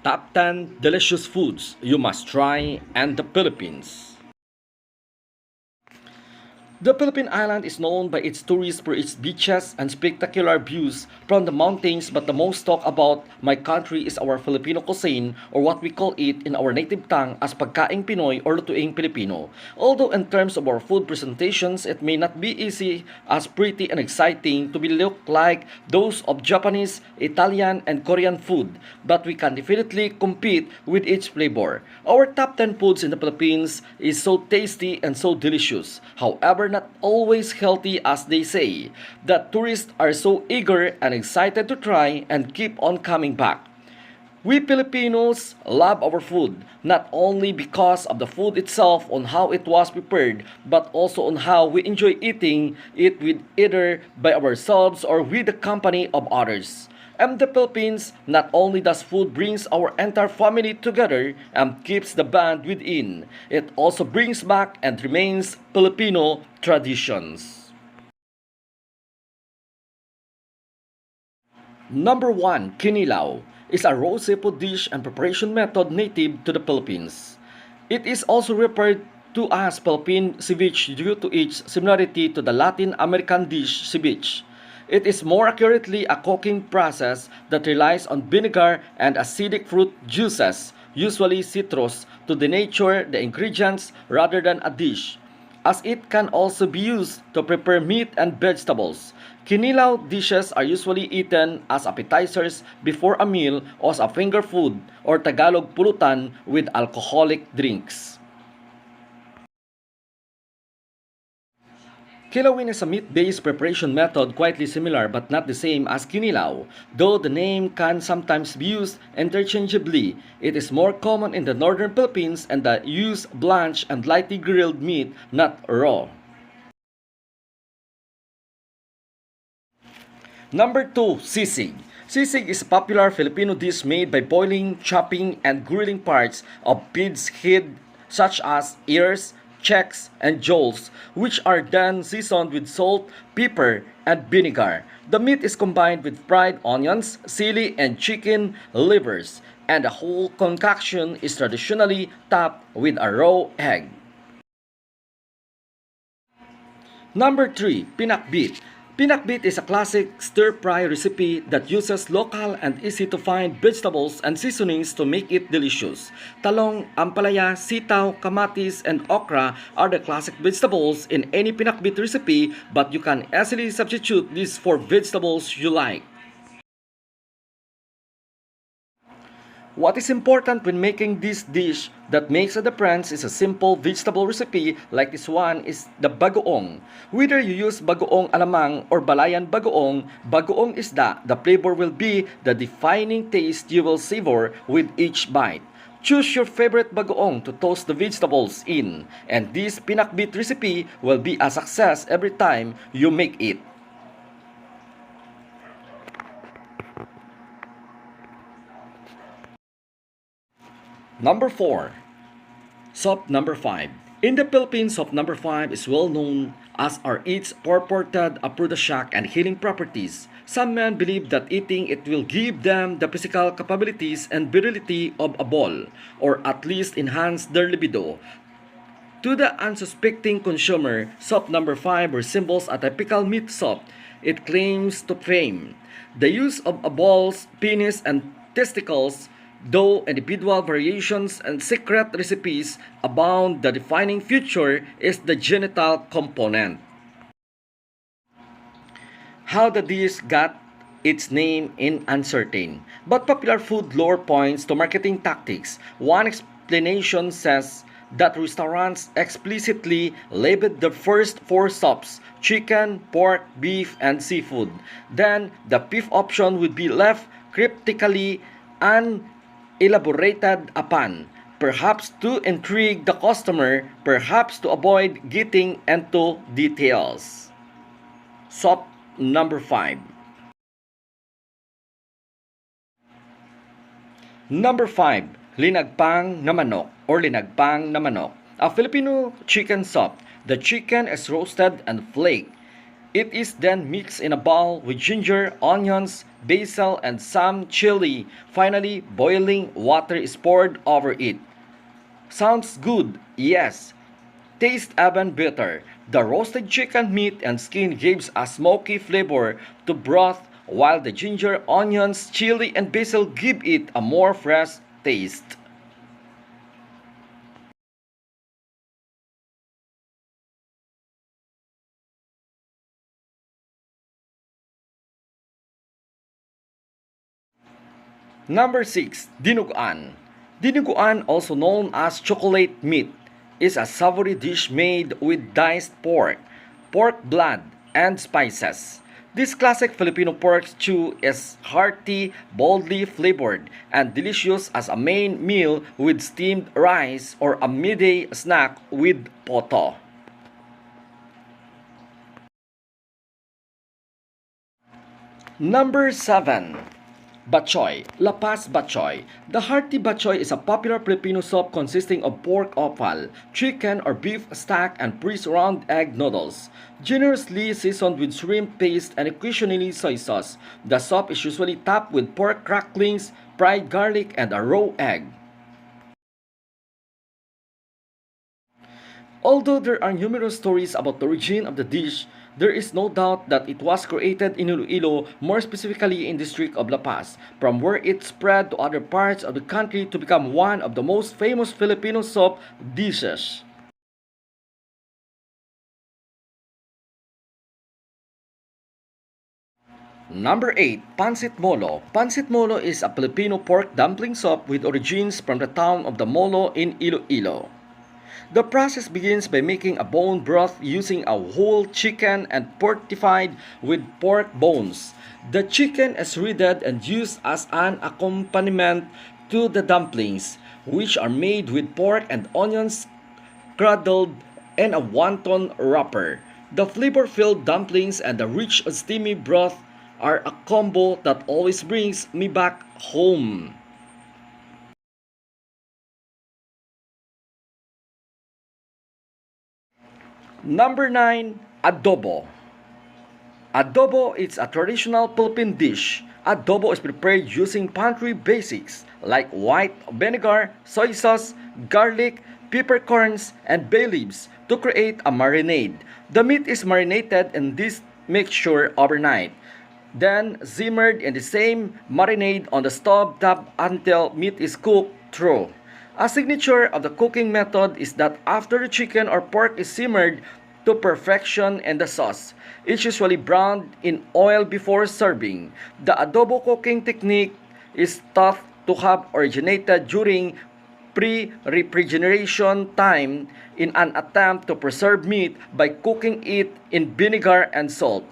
Top 10 delicious foods you must try in the Philippines. The Philippine island is known by its tourists for its beaches and spectacular views from the mountains, but the most talk about my country is our Filipino cuisine, or what we call it in our native tongue as pagkaing Pinoy or lutuing Pilipino. Although in terms of our food presentations, it may not be easy as pretty and exciting to be look like those of Japanese, Italian, and Korean food, but we can definitely compete with each flavor. Our top 10 foods in the Philippines is so tasty and so delicious. However, not always healthy as they say, that tourists are so eager and excited to try and keep on coming back. We Filipinos love our food, not only because of the food itself on how it was prepared, but also on how we enjoy eating it with either by ourselves or with the company of others. In the Philippines, not only does food brings our entire family together and keeps the bond within, it also brings back and remains Filipino traditions. Number 1, Kinilaw is a raw seafood dish and preparation method native to the Philippines. It is also referred to as Philippine ceviche due to its similarity to the Latin American dish ceviche. It is more accurately a cooking process that relies on vinegar and acidic fruit juices, usually citrus, to denature the ingredients rather than a dish, as it can also be used to prepare meat and vegetables. Kinilaw dishes are usually eaten as appetizers before a meal or as a finger food, or Tagalog pulutan, with alcoholic drinks. Kilawin is a meat-based preparation method quietly similar but not the same as kinilaw. Though the name can sometimes be used interchangeably, it is more common in the northern Philippines and the use blanched and lightly grilled meat, not raw. Number 2, sisig. Sisig is a popular Filipino dish made by boiling, chopping, and grilling parts of pig's head such as ears, checks, and jowls, which are then seasoned with salt, pepper, and vinegar. The meat is combined with fried onions, sili, and chicken livers, and the whole concoction is traditionally topped with a raw egg. Number 3, pinakbet. Pinakbet is a classic stir-fry recipe that uses local and easy-to-find vegetables and seasonings to make it delicious. Talong, ampalaya, sitaw, kamatis, and okra are the classic vegetables in any pinakbet recipe, but you can easily substitute these for vegetables you like. What is important when making this dish that makes a difference is a simple vegetable recipe like this one is the bagoong. Whether you use bagoong alamang or balayan bagoong isda, the flavor will be the defining taste you will savor with each bite. Choose your favorite bagoong to toast the vegetables in, and this pinakbet recipe will be a success every time you make it. Number 4, Soup number 5. In the Philippines, soup number 5 is well known as are its purported aphrodisiac and healing properties. Some men believe that eating it will give them the physical capabilities and virility of a bull, or at least enhance their libido. To the unsuspecting consumer, soup number 5 resembles a typical meat soup it claims to fame. The use of a bull's penis and testicles, though individual variations and secret recipes abound, the defining feature is the genital component. How the dish got its name is uncertain, but popular food lore points to marketing tactics. One explanation says that restaurants explicitly labeled the first 4 soups: chicken, pork, beef, and seafood. Then, the fifth option would be left cryptically elaborated upon, perhaps to intrigue the customer, perhaps to avoid getting into details. Soup number 5. Number 5, linagpang na manok or linagpang na manok, a Filipino chicken soup. The chicken is roasted and flaked It is then mixed in a bowl with ginger, onions, basil, and some chili. Finally, boiling water is poured over it. Sounds good, yes. Taste even better. The roasted chicken meat and skin gives a smoky flavor to broth, while the ginger, onions, chili, and basil give it a more fresh taste. Number 6. DINUGU-AN. DINUGU-AN, also known as chocolate meat, is a savory dish made with diced pork, pork blood, and spices. This classic Filipino pork stew is hearty, boldly flavored, and delicious as a main meal with steamed rice or a midday snack with poto. Number 7. Batchoy, Lapas Batchoy. The hearty batchoy is a popular Filipino soup consisting of pork offal, chicken or beef stock, and pre-round egg noodles. Generously seasoned with shrimp paste and occasionally soy sauce, the soup is usually topped with pork cracklings, fried garlic, and a raw egg. Although there are numerous stories about the origin of the dish, there is no doubt that it was created in Iloilo, more specifically in the district of La Paz, from where it spread to other parts of the country to become one of the most famous Filipino soup dishes. Number 8. Pancit Molo. Pancit Molo is a Filipino pork dumpling soup with origins from the town of the Molo in Iloilo. The process begins by making a bone broth using a whole chicken and fortified with pork bones. The chicken is shredded and used as an accompaniment to the dumplings, which are made with pork and onions cradled in a wonton wrapper. The flavor-filled dumplings and the rich steamy broth are a combo that always brings me back home. Number 9. Adobo. Adobo is a traditional Philippine dish. Adobo is prepared using pantry basics like white vinegar, soy sauce, garlic, peppercorns, and bay leaves to create a marinade. The meat is marinated in this mixture overnight, then simmered in the same marinade on the stove top until meat is cooked through. A signature of the cooking method is that after the chicken or pork is simmered to perfection in the sauce, it's usually browned in oil before serving. The adobo cooking technique is thought to have originated during pre-refrigeration time in an attempt to preserve meat by cooking it in vinegar and salt.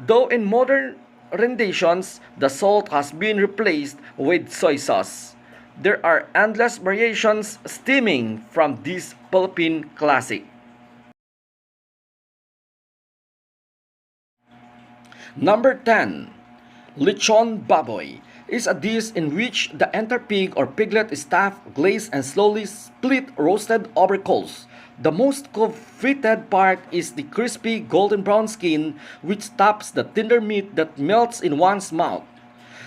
Though in modern renditions, the salt has been replaced with soy sauce. There are endless variations stemming from this Philippine classic. Number 10. Lechon baboy is a dish in which the entire pig or piglet is stuffed, glazed, and slowly split roasted over coals. The most coveted part is the crispy golden brown skin, which tops the tender meat that melts in one's mouth.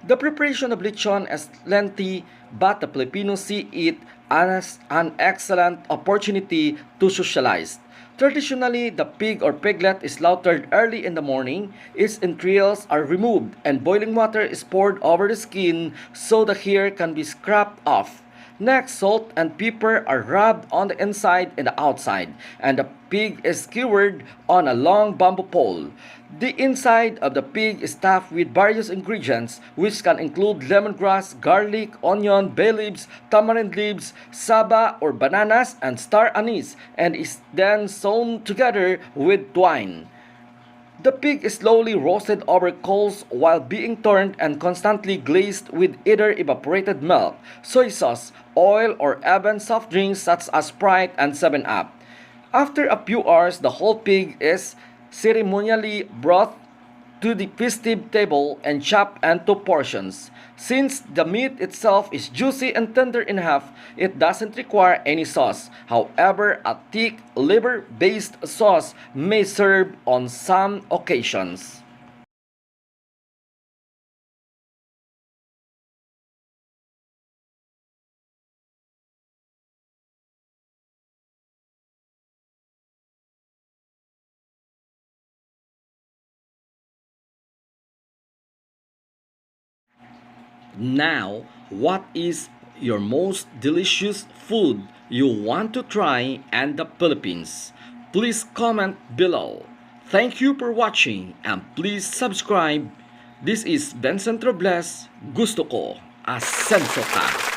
The preparation of lechon is lengthy, but the Filipinos see it as an excellent opportunity to socialize. Traditionally, the pig or piglet is slaughtered early in the morning, its entrails are removed, and boiling water is poured over the skin so the hair can be scraped off. Next, salt and pepper are rubbed on the inside and the outside, and the pig is skewered on a long bamboo pole. The inside of the pig is stuffed with various ingredients, which can include lemongrass, garlic, onion, bay leaves, tamarind leaves, saba or bananas, and star anise, and is then sewn together with twine. The pig is slowly roasted over coals while being turned and constantly glazed with either evaporated milk, soy sauce, oil, or even soft drinks such as Sprite and 7-Up. After a few hours, the whole pig is ceremonially brought to the festive table and chop into portions. Since the meat itself is juicy and tender in half, it doesn't require any sauce. However, a thick liver-based sauce may serve on some occasions. Now, what is your most delicious food you want to try in the Philippines? Please comment below. Thank you for watching and please subscribe. This is Vincent Robles. Gusto ko, ASENSOTV.